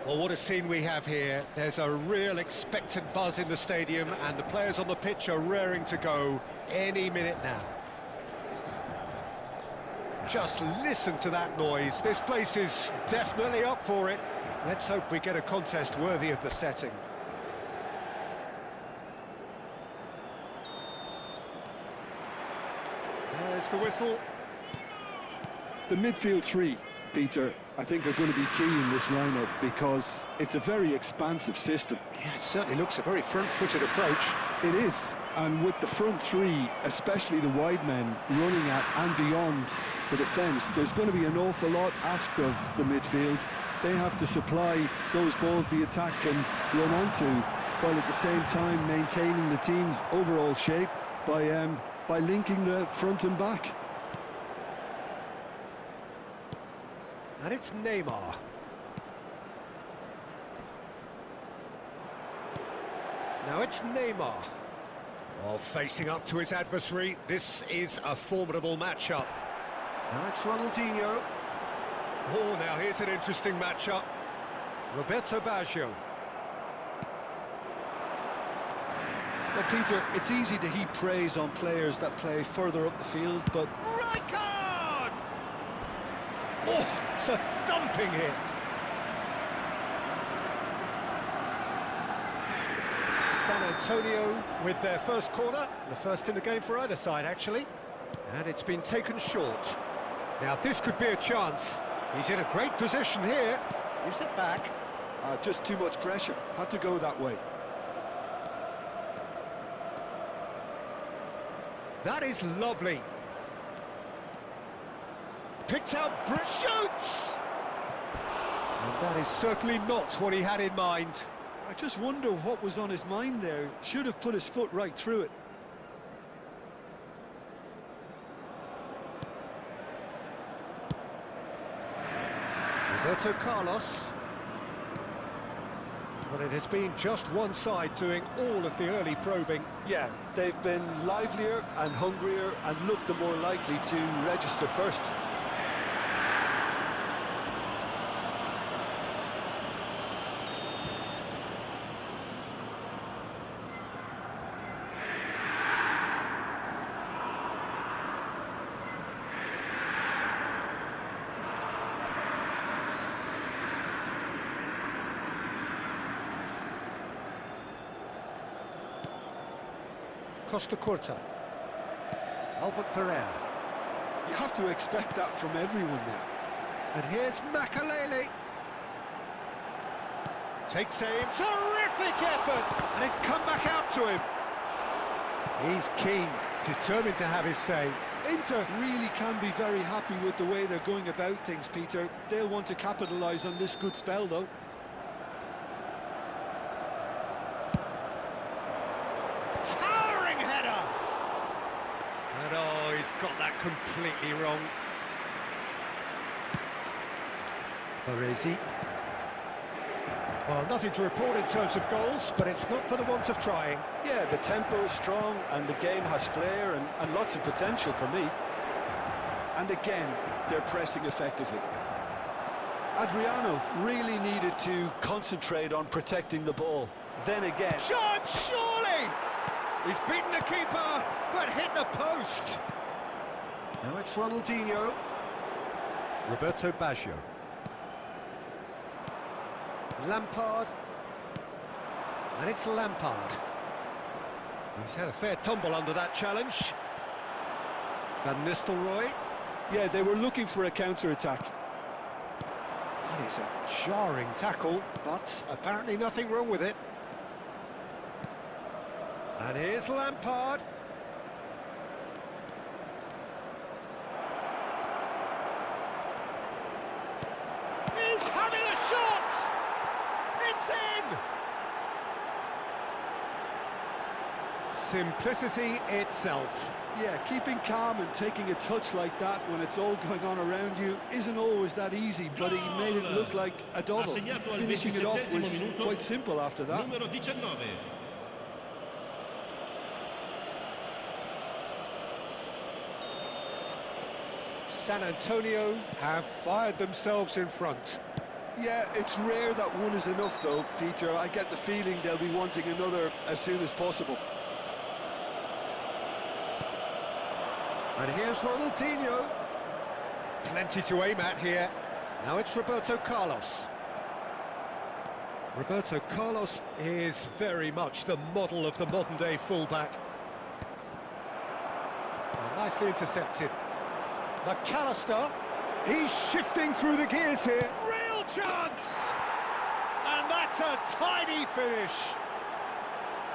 Well, what a scene we have here. There's a real expectant buzz in the stadium, and the players on the pitch are raring to go any minute now. Just listen to that noise. This place is definitely up for it. Let's hope we get a contest worthy of the setting. There's the whistle. The midfield three, Peter, I think are going to be key in this lineup because it's a very expansive system. Yeah, it certainly looks a very front-footed approach. It is, and with the front three, especially the wide men, running at and beyond the defence, there's going to be an awful lot asked of the midfield. They have to supply those balls the attack can run onto, while at the same time maintaining the team's overall shape by linking the front and back. And it's Neymar. Now it's Neymar. Oh, facing up to his adversary. This is a formidable matchup. Now it's Ronaldinho. Oh, now here's an interesting matchup. Roberto Baggio. Well, Peter, it's easy to heap praise on players that play further up the field, but... Right card! Oh, it's a dumping hit. San Antonio with their first corner, the first in the game for either side, actually. And it's been taken short. Now, this could be a chance. He's in a great position here. Gives it back. Just too much pressure. Had to go that way. That is lovely. Picked out, shoots! And that is certainly not what he had in mind. I just wonder what was on his mind there. Should have put his foot right through it. Roberto Carlos. Well, it has been just one side doing all of the early probing. Yeah, they've been livelier and hungrier and looked the more likely to register first. Costa Curta. Albert Ferrer. You have to expect that from everyone now. And here's Makalele. Takes aim. Terrific effort! And it's come back out to him. He's keen, determined to have his say. Inter really can be very happy with the way they're going about things, Peter. They'll want to capitalise on this good spell, though. And oh, he's got that completely wrong. Baresi. Well, nothing to report in terms of goals, but it's not for the want of trying. Yeah, the tempo is strong and the game has flair and lots of potential for me. And again, they're pressing effectively. Adriano really needed to concentrate on protecting the ball. Then again... Shot, surely! He's beaten the keeper, but hit the post. Now it's Ronaldinho. Roberto Baggio. Lampard. And it's Lampard. He's had a fair tumble under that challenge. Van Nistelrooy. Yeah, they were looking for a counter-attack. That is a jarring tackle, but apparently nothing wrong with it. And here's Lampard. He's having a shot! It's in! Simplicity itself. Yeah, keeping calm and taking a touch like that when it's all going on around you isn't always that easy, but he made it look like a double. Finishing it off was quite simple after that. San Antonio have fired themselves in front. Yeah, it's rare that one is enough though, Peter. I get the feeling they'll be wanting another as soon as possible. And here's Ronaldinho. Plenty to aim at here. Now it's Roberto Carlos. Roberto Carlos is very much the model of the modern-day fullback. Nicely intercepted. McAllister. He's shifting through the gears here. Real chance! And that's a tidy finish.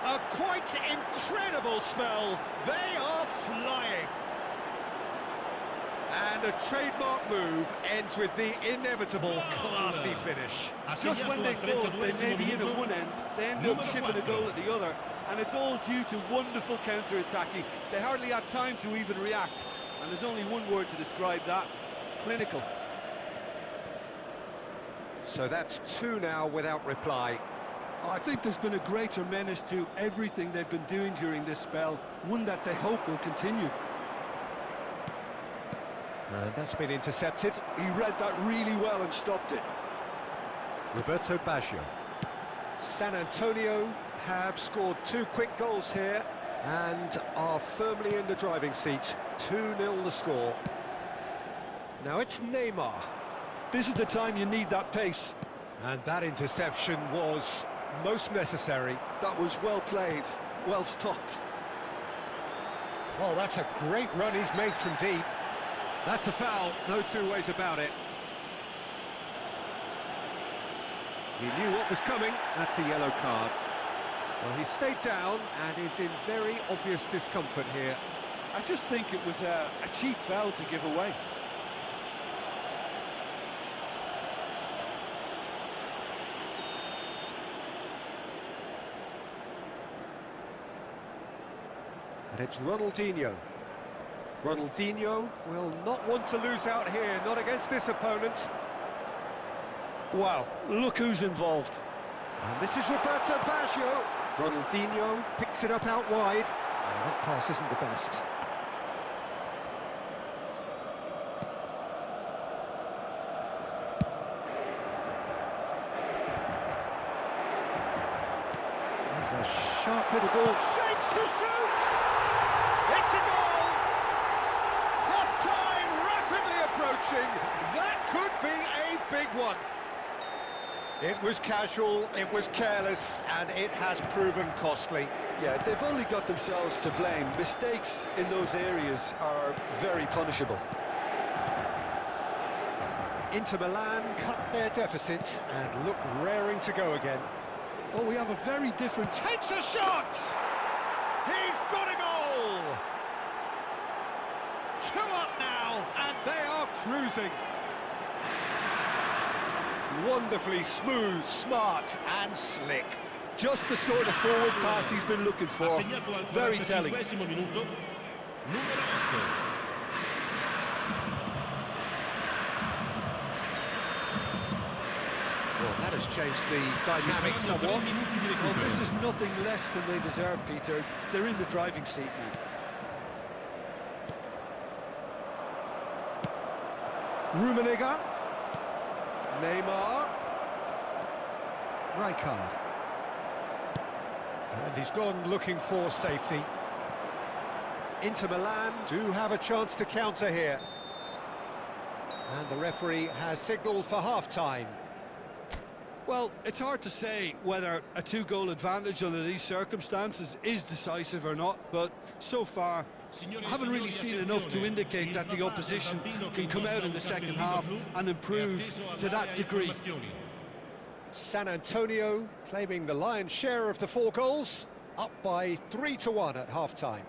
A quite incredible spell. They are flying. And a trademark move ends with the inevitable classy finish. Just when they thought they may be in at one end, they end up shipping a goal at the other, and it's all due to wonderful counter-attacking. They hardly had time to even react, and there's only one word to describe that: clinical. So that's two now without reply. I think there's been a greater menace to everything they've been doing during this spell, one that they hope will continue. And that's been intercepted. He read that really well and stopped it. Roberto Baggio. San Antonio have scored two quick goals here and are firmly in the driving seat. 2-0 the score. Now it's Neymar. This is the time you need that pace. And that interception was most necessary. That was well played, well stopped. Oh, that's a great run he's made from deep. That's a foul, no two ways about it. He knew what was coming, that's a yellow card. Well, he stayed down and is in very obvious discomfort here. I just think it was a cheap foul to give away. And it's Ronaldinho. Ronaldinho will not want to lose out here, not against this opponent. Wow, look who's involved. And this is Roberto Baggio. Ronaldinho picks it up out wide. And that pass isn't the best. There's a sharp little ball. Shapes to shoot! It's a goal! Half-time rapidly approaching. That could be a big one. It was casual, it was careless, and it has proven costly. Yeah, they've only got themselves to blame. Mistakes in those areas are very punishable. Inter Milan cut their deficit and look raring to go again. Oh, we have a very different... Takes a shot! He's got a goal! 2 up now, and they are cruising. Wonderfully smooth, smart and slick. Just the sort of forward pass he's been looking for. Very telling. Well, that has changed the dynamic somewhat. Well, this is nothing less than they deserve, Peter. They're in the driving seat now. Rummenigge. Neymar. Rijkaard. And he's gone looking for safety. Inter Milan do have a chance to counter here. And the referee has signalled for half-time. Well, it's hard to say whether a 2-goal advantage under these circumstances is decisive or not, but so far I haven't really seen enough to indicate that the opposition can come out in the second half and improve to that degree. San Antonio claiming the lion's share of the 4 goals, up by 3-1 at half-time.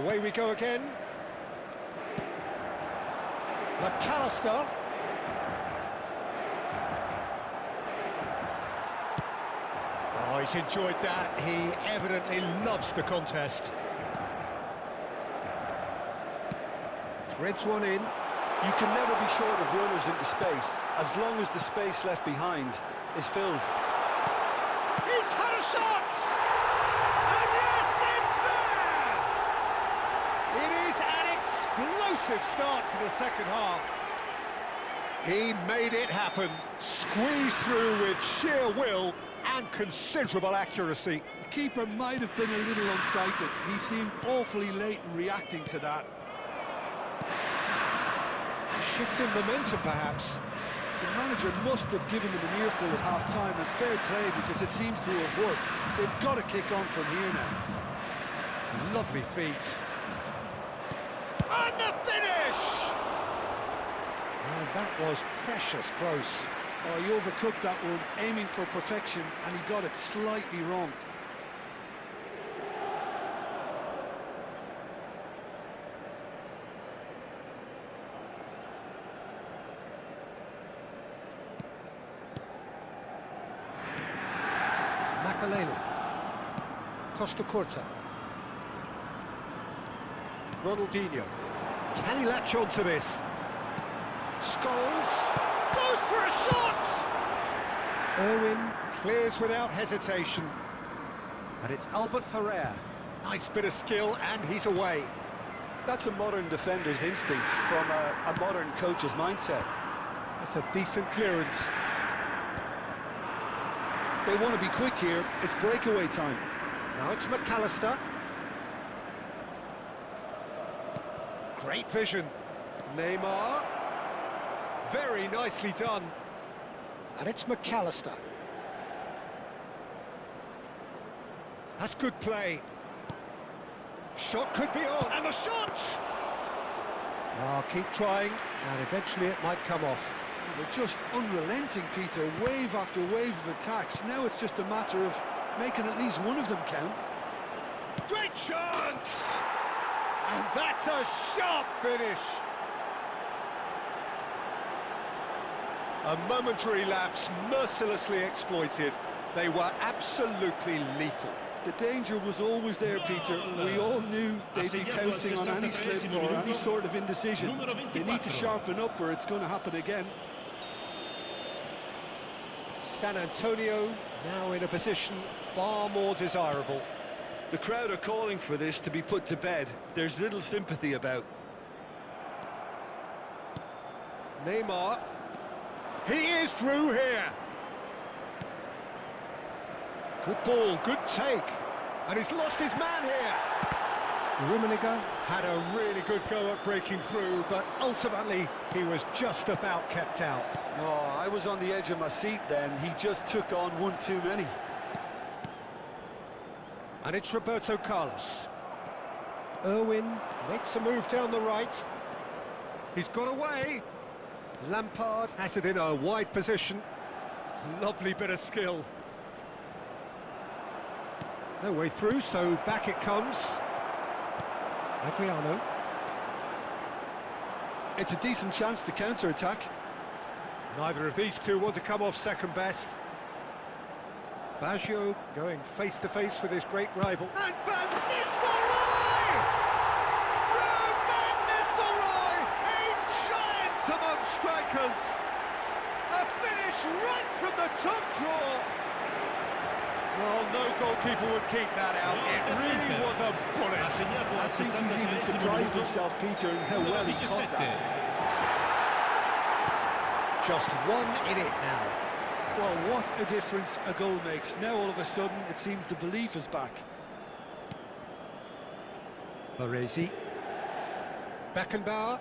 Away we go again. McAllister. Oh, he's enjoyed that. He evidently loves the contest. Threads one in. You can never be short of runners into space, as long as the space left behind is filled. He's had a shot! And yes, it's there! It is an explosive start to the second half. He made it happen, squeezed through with sheer will and considerable accuracy. The keeper might have been a little unsighted. He seemed awfully late in reacting to that. Shift in momentum, perhaps. The manager must have given them an earful at half-time, and fair play, because it seems to have worked. They've got to kick on from here now. Lovely feet. And the finish! Oh, that was precious close. Oh, he overcooked that one, aiming for perfection, and he got it slightly wrong. Costa Corta. Ronaldinho. Can he latch on to this? Scholes goes for a shot! Irwin clears without hesitation. And it's Albert Ferrer. Nice bit of skill, and he's away. That's a modern defender's instinct from a modern coach's mindset. That's a decent clearance. They want to be quick here. It's breakaway time. Now it's McAllister. Great vision. Neymar. Very nicely done. And it's McAllister. That's good play. Shot could be on, and the shot! Oh, keep trying, and eventually it might come off. They're just unrelenting, Peter, wave after wave of attacks. Now it's just a matter of making at least one of them count. Great chance! And that's a sharp finish. A momentary lapse, mercilessly exploited. They were absolutely lethal. The danger was always there, Peter. We all knew they'd be pouncing on any slip or any sort of indecision. They need to sharpen up or it's going to happen again. San Antonio now in a position far more desirable. The crowd are calling for this to be put to bed. There's little sympathy about. Neymar. He is through here. Good ball, good take. And he's lost his man here. Rummenigge had a really good go at breaking through, but ultimately he was just about kept out. Oh, I was on the edge of my seat then. He just took on one too many. And it's Roberto Carlos. Irwin makes a move down the right. He's got away. Lampard has it in a wide position. Lovely bit of skill. No way through, so back it comes. Adriano. It's a decent chance to counter-attack. Neither of these two want to come off second best. Baggio going face-to-face with his great rival. And Van Nistelrooy! Van Nistelrooy! A giant among strikers! A finish right from the top drawer! Well, no goalkeeper would keep that out. It really was a bullet. I think he's even surprised himself, Peter, in how well he caught that. Just one in it now. Well, what a difference a goal makes. Now, all of a sudden, it seems the belief is back. Baresi. Beckenbauer.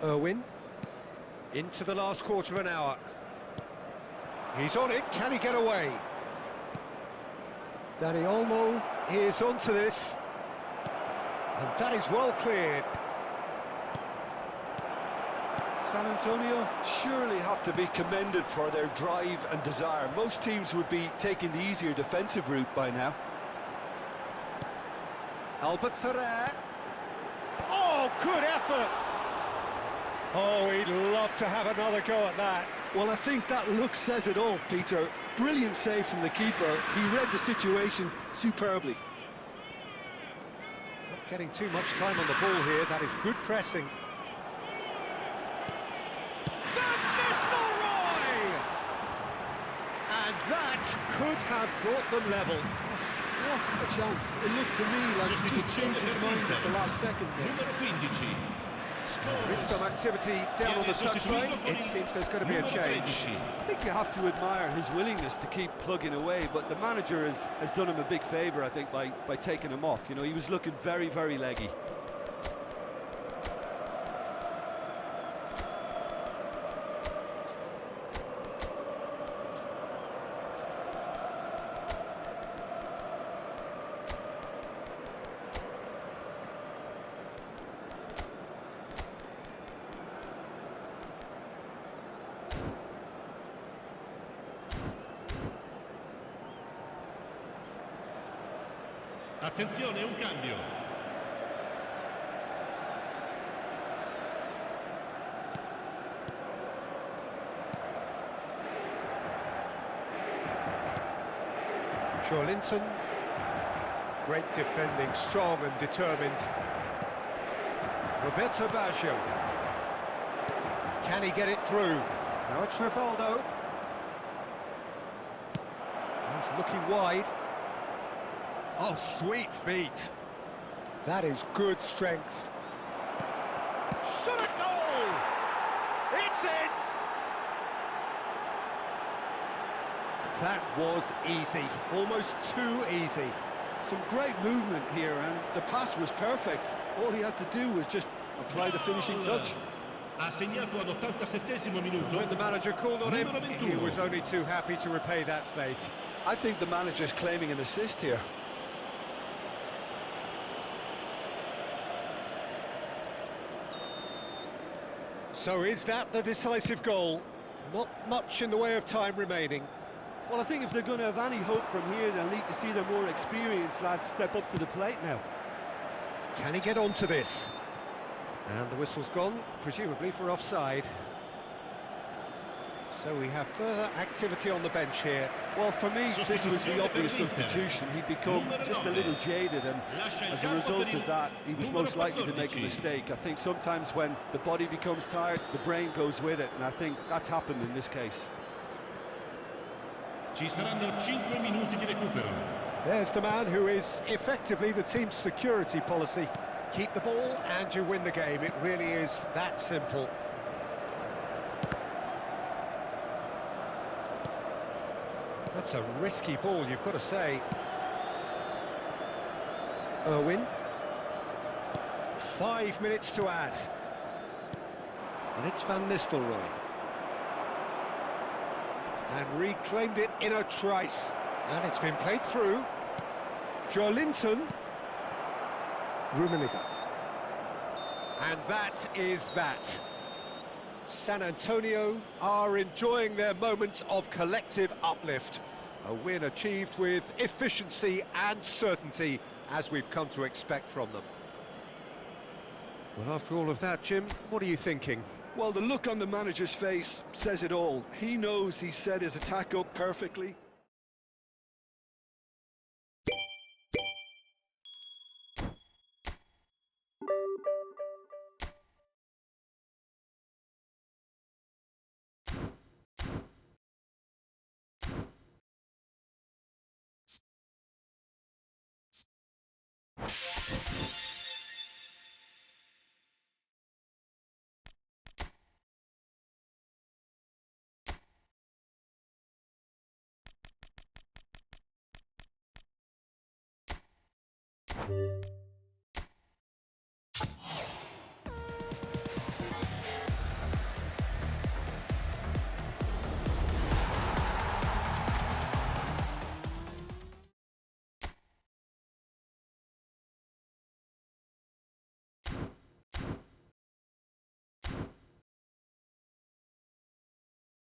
Irwin. Into the last quarter of an hour. He's on it, can he get away? Dani Olmo is onto this. And that is well cleared. San Antonio surely have to be commended for their drive and desire. Most teams would be taking the easier defensive route by now. Albert Ferrer. Oh, good effort! Oh, he'd love to have another go at that. Well, I think that look says it all, Peter. Brilliant save from the keeper. He read the situation superbly. Not getting too much time on the ball here. That is good pressing. And that could have brought them level. What a chance. It looked to me like he just changed his mind at the last second there. There is some activity down on the touchline. It seems there's going to be a change. I think you have to admire his willingness to keep plugging away, but the manager has done him a big favour, I think, by taking him off. You know, he was looking very, very leggy. Attenzione, un cambio. Linton, great defending, strong and determined. Roberto Baggio. Can he get it through? Now it's Rivaldo. He's looking wide. Oh, sweet feet. That is good strength. Shot a goal! It's in! That was easy, almost too easy. Some great movement here, and the pass was perfect. All he had to do was just apply the finishing touch. Ha segnato all'87esimo minuto. When the manager called on him, he was only too happy to repay that faith. I think the manager's claiming an assist here. So is that the decisive goal? Not much in the way of time remaining. Well, I think if they're going to have any hope from here, they'll need to see their more experienced lads step up to the plate now. Can he get onto this? And the whistle's gone, presumably for offside. So we have further activity on the bench here. Well, for me, this was the obvious substitution. He'd become just a little jaded, and as a result of that, he was most likely to make a mistake. I think sometimes when the body becomes tired, the brain goes with it, and I think that's happened in this case. Ci saranno 5 minuti di recupero. There's the man who is effectively the team's security policy. Keep the ball and you win the game. It really is that simple. That's a risky ball, you've got to say. Irwin. 5 minutes to add. And it's Van Nistelrooy. And reclaimed it in a trice. And it's been played through. Linton. Rummenigge. And that is that. San Antonio are enjoying their moments of collective uplift. A win achieved with efficiency and certainty, as we've come to expect from them. Well, after all of that, Jim, what are you thinking? Well, the look on the manager's face says it all. He knows he set his attack up perfectly.